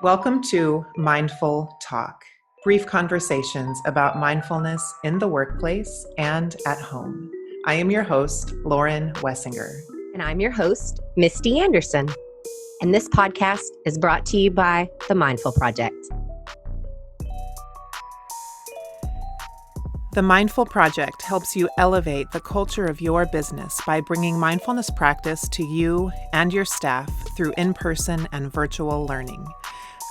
Welcome to Mindful Talk, brief conversations about mindfulness in the workplace and at home. I am your host, Lauren Wessinger. And I'm your host, Misti Anderson. And this podcast is brought to you by the Mindful Project. The Mindful Project helps you elevate the culture of your business by bringing mindfulness practice to you and your staff through in-person and virtual learning.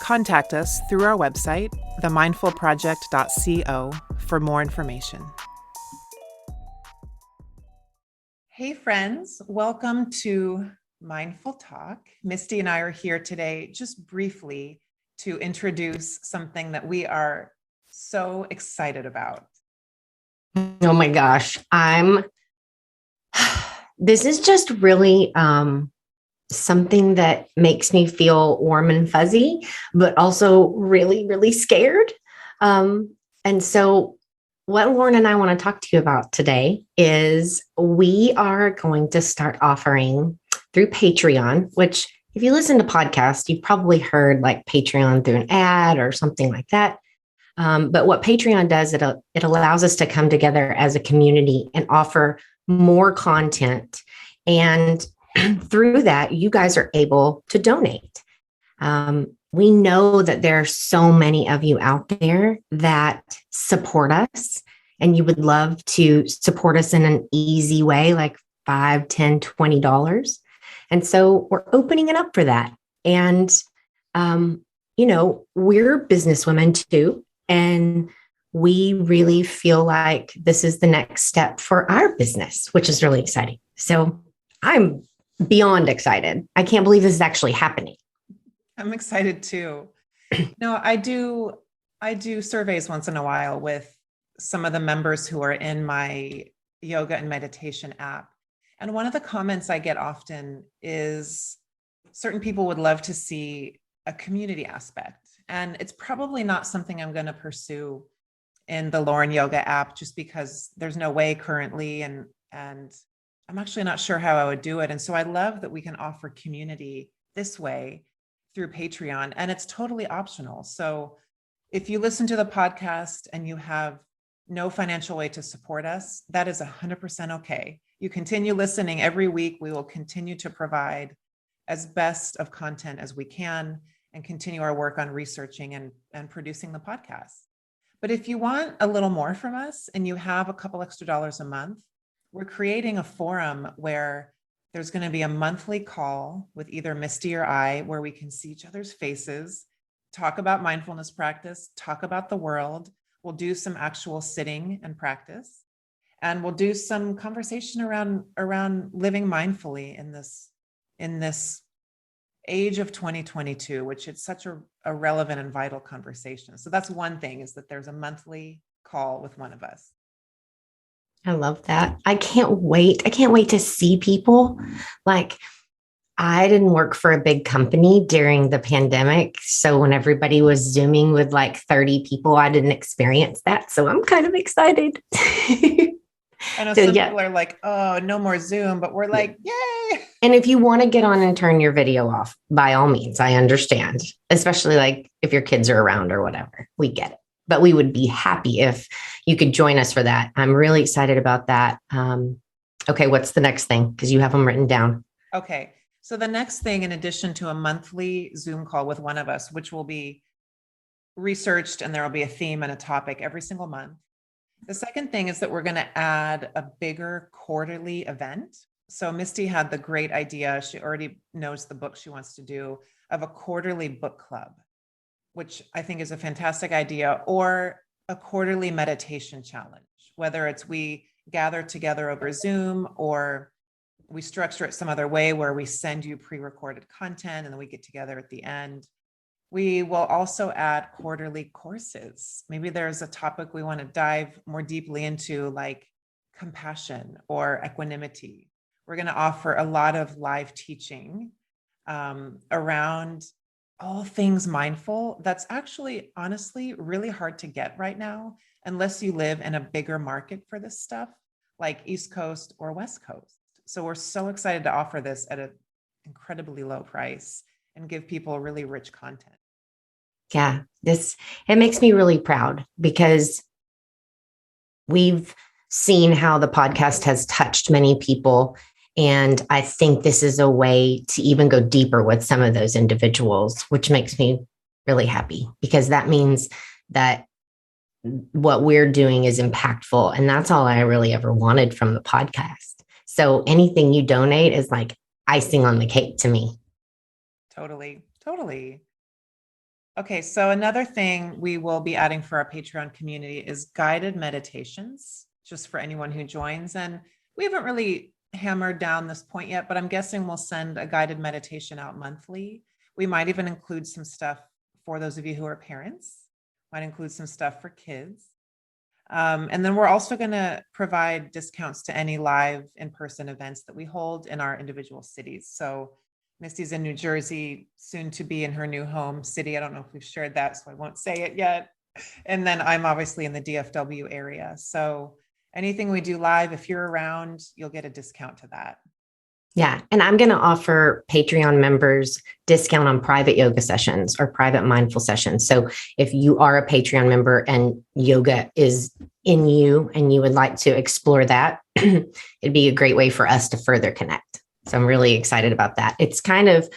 Contact us through our website, themindfulproject.co, for more information. Hey friends, welcome to Mindful Talk. Misti and I are here today just briefly to introduce something that we are so excited about. Oh my gosh, this is just really something that makes me feel warm and fuzzy, but also really, really scared. And so what Lauren and I want to talk to you about today is we are going to start offering through Patreon, which if you listen to podcasts, you've probably heard like Patreon through an ad or something like that. But what Patreon does, it allows us to come together as a community and offer more content. And through that, you guys are able to donate. We know that there are so many of you out there that support us, and you would love to support us in an easy way, like $5, $10, $20. And so we're opening it up for that. And, we're businesswomen too. And we really feel like this is the next step for our business, which is really exciting. So I'm beyond excited. I can't believe this is actually happening. I'm excited too. No, I do surveys once in a while with some of the members who are in my yoga and meditation app. And one of the comments I get often is certain people would love to see a community aspect. And it's probably not something I'm going to pursue in the Lauren Yoga app just because there's no way currently. And I'm actually not sure how I would do it. And so I love that we can offer community this way through Patreon, and it's totally optional. So if you listen to the podcast and you have no financial way to support us, that is 100% okay. You continue listening every week. We will continue to provide as best of content as we can and continue our work on researching and producing the podcast. But if you want a little more from us and you have a couple extra dollars a month, we're creating a forum where there's going to be a monthly call with either Misti or I, where we can see each other's faces, talk about mindfulness practice, talk about the world. We'll do some actual sitting and practice, and we'll do some conversation around living mindfully in this age of 2022, which it's such a relevant and vital conversation. So that's one thing, is that there's a monthly call with one of us. I love that. I can't wait. I can't wait to see people. Like, I didn't work for a big company during the pandemic. So when everybody was Zooming with like 30 people, I didn't experience that. So I'm kind of excited. I know some people are like, oh, no more Zoom, but we're like, yay. And if you want to get on and turn your video off, by all means, I understand, especially like if your kids are around or whatever, we get it. But we would be happy if you could join us for that. I'm really excited about that. Okay, what's the next thing? Because you have them written down. Okay, so the next thing, in addition to a monthly Zoom call with one of us, which will be researched and there will be a theme and a topic every single month. The second thing is that we're going to add a bigger quarterly event. So Misti had the great idea, she already knows the book she wants to do, of a quarterly book club, which I think is a fantastic idea, or a quarterly meditation challenge, whether it's we gather together over Zoom or we structure it some other way where we send you pre-recorded content and then we get together at the end. We will also add quarterly courses. Maybe there's a topic we want to dive more deeply into, like compassion or equanimity. We're going to offer a lot of live teaching around all things mindful. That's actually, honestly, really hard to get right now, unless you live in a bigger market for this stuff, like East Coast or West Coast. So we're so excited to offer this at an incredibly low price and give people really rich content. Yeah. It makes me really proud because we've seen how the podcast has touched many people. And I think this is a way to even go deeper with some of those individuals, which makes me really happy because that means that what we're doing is impactful. And that's all I really ever wanted from the podcast. So anything you donate is like icing on the cake to me. Totally. Totally. Okay, so another thing we will be adding for our Patreon community is guided meditations, just for anyone who joins. And we haven't really hammered down this point yet, but I'm guessing we'll send a guided meditation out monthly. We might even include some stuff for those of you who are parents, might include some stuff for kids. And then we're also going to provide discounts to any live in-person events that we hold in our individual cities. So Misti's in New Jersey, soon to be in her new home city. I don't know if we've shared that, so I won't say it yet. And then I'm obviously in the DFW area. So anything we do live, if you're around, you'll get a discount to that. Yeah. And I'm going to offer Patreon members discount on private yoga sessions or private mindful sessions. So if you are a Patreon member and yoga is in you and you would like to explore that, it'd be a great way for us to further connect. So I'm really excited about that. It's kind of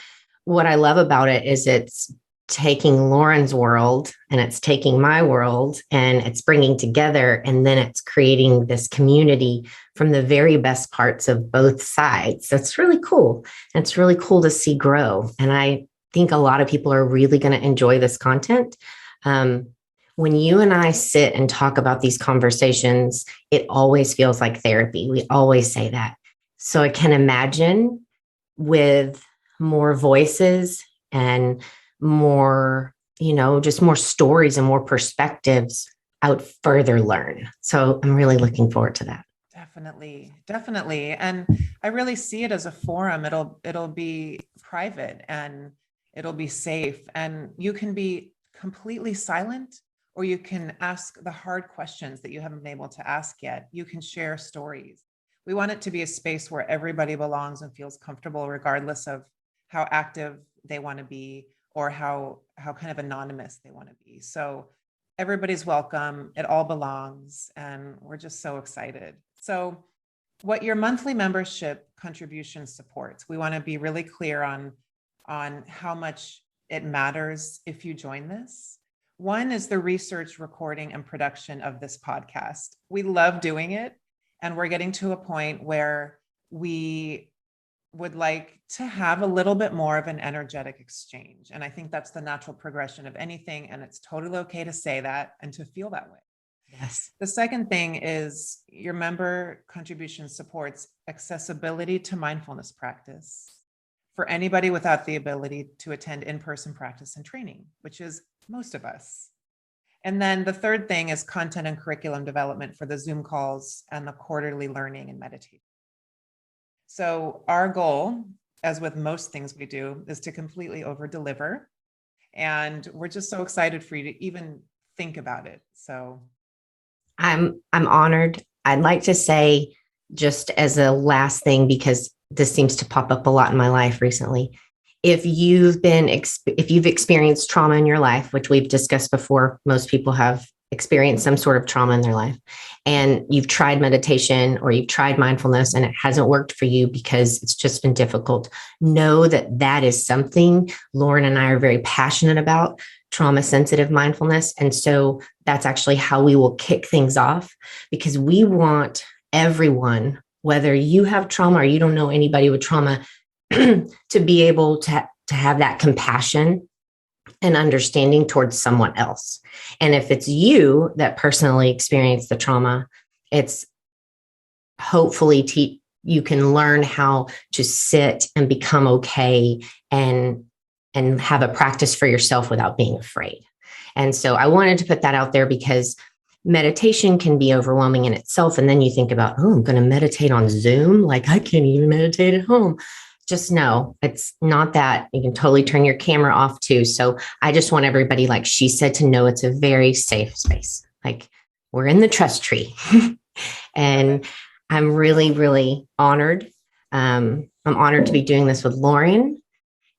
what I love about it is it's taking Lauren's world and it's taking my world and it's bringing together, and then it's creating this community from the very best parts of both sides. That's really cool. And it's really cool to see grow. And I think a lot of people are really going to enjoy this content. When you and I sit and talk about these conversations, it always feels like therapy. We always say that. So I can imagine with more voices and more, just more stories and more perspectives, I would further learn. So I'm really looking forward to that. Definitely, definitely. And I really see it as a forum. It'll be private and it'll be safe. And you can be completely silent, or you can ask the hard questions that you haven't been able to ask yet. You can share stories. We want it to be a space where everybody belongs and feels comfortable, regardless of how active they want to be or how kind of anonymous they want to be. So everybody's welcome. It all belongs. And we're just so excited. So what your monthly membership contribution supports, we want to be really clear on how much it matters if you join this. One is the research, recording, and production of this podcast. We love doing it. And we're getting to a point where we would like to have a little bit more of an energetic exchange. And I think that's the natural progression of anything. And it's totally okay to say that and to feel that way. Yes. The second thing is your member contribution supports accessibility to mindfulness practice for anybody without the ability to attend in-person practice and training, which is most of us. And then the third thing is content and curriculum development for the Zoom calls and the quarterly learning and meditation. So our goal, as with most things we do, is to completely over-deliver. And we're just so excited for you to even think about it. So I'm honored. I'd like to say, just as a last thing, because this seems to pop up a lot in my life recently. If you've experienced trauma in your life, which we've discussed before, most people have experienced some sort of trauma in their life, and you've tried meditation or you've tried mindfulness and it hasn't worked for you because it's just been difficult, know that that is something Lauren and I are very passionate about, trauma sensitive mindfulness. And so that's actually how we will kick things off, because we want everyone, whether you have trauma or you don't know anybody with trauma, to be able to have that compassion and understanding towards someone else. And if it's you that personally experienced the trauma, it's hopefully you can learn how to sit and become okay and have a practice for yourself without being afraid. And so I wanted to put that out there, because meditation can be overwhelming in itself. And then you think about, oh, I'm going to meditate on Zoom. Like, I can't even meditate at home. Just know it's not that. You can totally turn your camera off too. So I just want everybody, like she said, to know it's a very safe space. Like, we're in the trust tree. And I'm really, really honored. I'm honored to be doing this with Lauren.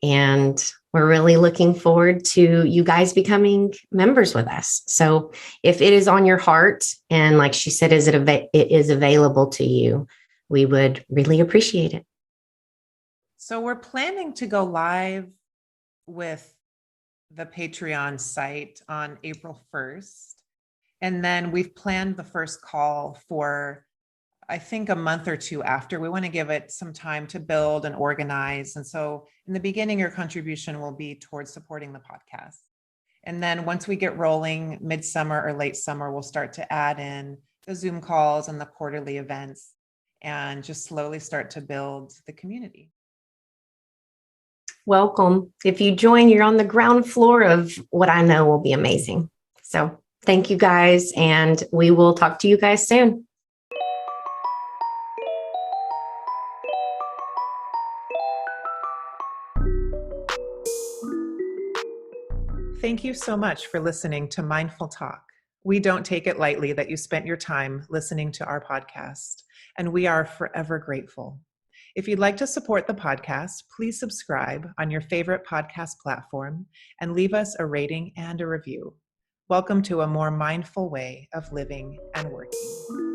And we're really looking forward to you guys becoming members with us. So if it is on your heart, and like she said, it is available to you, we would really appreciate it. So we're planning to go live with the Patreon site on April 1st. And then we've planned the first call for, I think, a month or two after. We want to give it some time to build and organize. And so in the beginning, your contribution will be towards supporting the podcast. And then once we get rolling midsummer or late summer, we'll start to add in the Zoom calls and the quarterly events and just slowly start to build the community. Welcome. If you join, you're on the ground floor of what I know will be amazing. So thank you guys, and we will talk to you guys soon. Thank you so much for listening to Mindful Talk. We don't take it lightly that you spent your time listening to our podcast, and we are forever grateful. If you'd like to support the podcast, please subscribe on your favorite podcast platform and leave us a rating and a review. Welcome to a more mindful way of living and working.